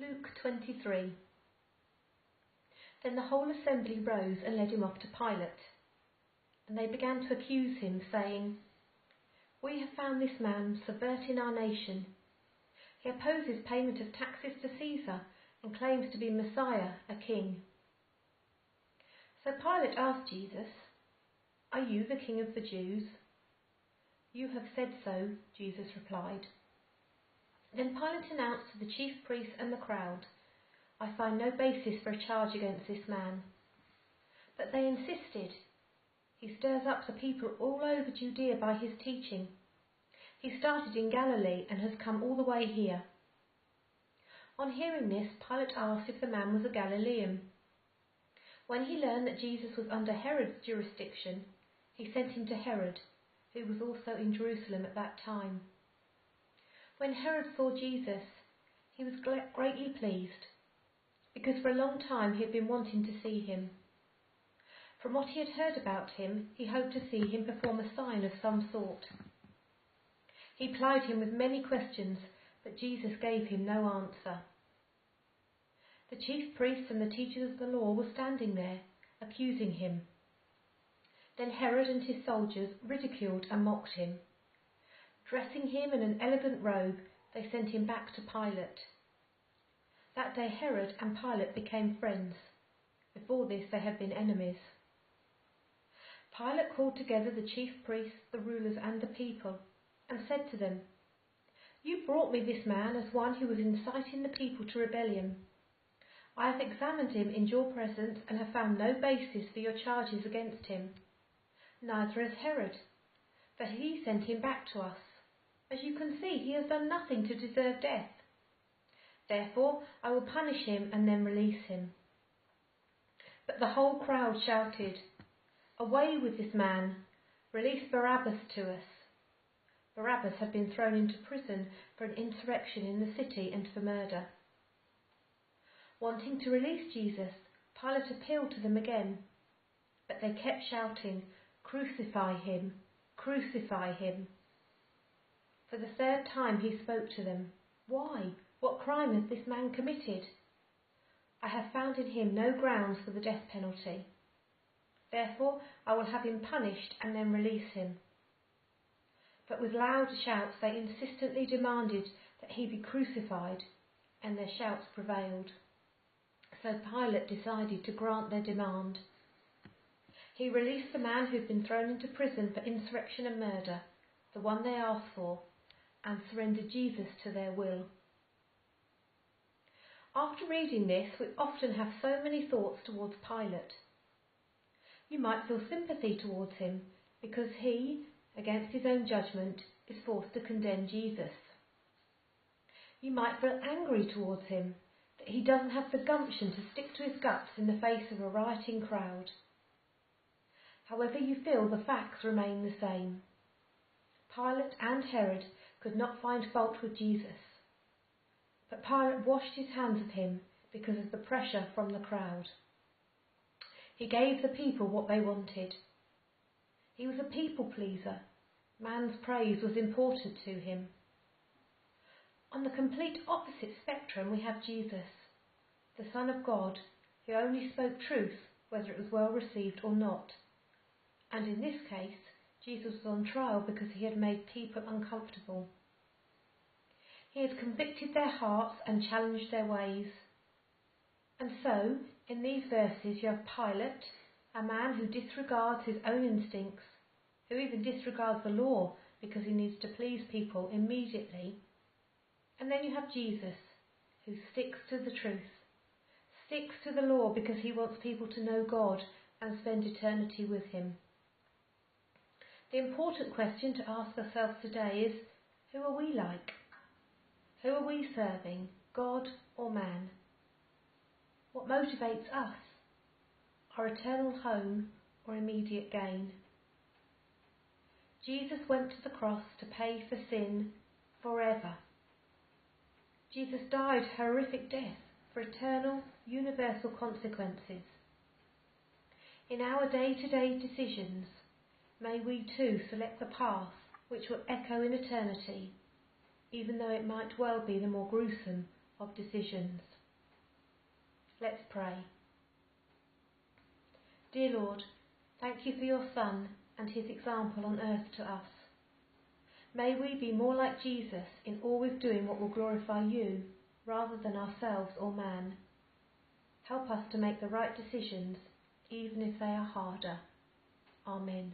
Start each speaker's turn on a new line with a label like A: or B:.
A: Luke 23. Then the whole assembly rose and led him off to Pilate. And they began to accuse him, saying, "We have found this man subverting our nation. He opposes payment of taxes to Caesar and claims to be Messiah, a king." So Pilate asked Jesus, "Are you the king of the Jews?" "You have said so," Jesus replied. Then Pilate announced to the chief priests and the crowd, "I find no basis for a charge against this man." But they insisted. "He stirs up the people all over Judea by his teaching. He started in Galilee and has come all the way here." On hearing this, Pilate asked if the man was a Galilean. When he learned that Jesus was under Herod's jurisdiction, he sent him to Herod, who was also in Jerusalem at that time. When Herod saw Jesus, he was greatly pleased, because for a long time he had been wanting to see him. From what he had heard about him, he hoped to see him perform a sign of some sort. He plied him with many questions, but Jesus gave him no answer. The chief priests and the teachers of the law were standing there, accusing him. Then Herod and his soldiers ridiculed and mocked him. Dressing him in an elegant robe, they sent him back to Pilate. That day Herod and Pilate became friends. Before this they had been enemies. Pilate called together the chief priests, the rulers and the people, and said to them, "You brought me this man as one who was inciting the people to rebellion. I have examined him in your presence and have found no basis for your charges against him. Neither has Herod, for he sent him back to us. As you can see, he has done nothing to deserve death. Therefore, I will punish him and then release him." But the whole crowd shouted, "Away with this man! Release Barabbas to us!" Barabbas had been thrown into prison for an insurrection in the city and for murder. Wanting to release Jesus, Pilate appealed to them again, but they kept shouting, "Crucify him! Crucify him!" For the third time he spoke to them. "Why? What crime has this man committed? I have found in him no grounds for the death penalty. Therefore I will have him punished and then release him." But with loud shouts they insistently demanded that he be crucified, and their shouts prevailed. So Pilate decided to grant their demand. He released the man who had been thrown into prison for insurrection and murder, the one they asked for, and surrendered Jesus to their will. After reading this, we often have so many thoughts towards Pilate. You might feel sympathy towards him because he, against his own judgment, is forced to condemn Jesus. You might feel angry towards him that he doesn't have the gumption to stick to his guts in the face of a rioting crowd. However you feel, the facts remain the same. Pilate and Herod could not find fault with Jesus, but Pilate washed his hands of him because of the pressure from the crowd. He gave the people what they wanted. He was a people pleaser. Man's praise was important to him. On the complete opposite spectrum we have Jesus, the Son of God, who only spoke truth whether it was well received or not. And in this case, Jesus was on trial because he had made people uncomfortable. He had convicted their hearts and challenged their ways. And so, in these verses, you have Pilate, a man who disregards his own instincts, who even disregards the law because he needs to please people immediately. And then you have Jesus, who sticks to the truth, sticks to the law because he wants people to know God and spend eternity with him. The important question to ask ourselves today is, who are we like? Who are we serving, God or man? What motivates us? Our eternal home or immediate gain? Jesus went to the cross to pay for sin forever. Jesus died a horrific death for eternal, universal consequences. In our day-to-day decisions, may we too select the path which will echo in eternity, even though it might well be the more gruesome of decisions. Let's pray. Dear Lord, thank you for your Son and his example on earth to us. May we be more like Jesus in always doing what will glorify you rather than ourselves or man. Help us to make the right decisions, even if they are harder. Amen.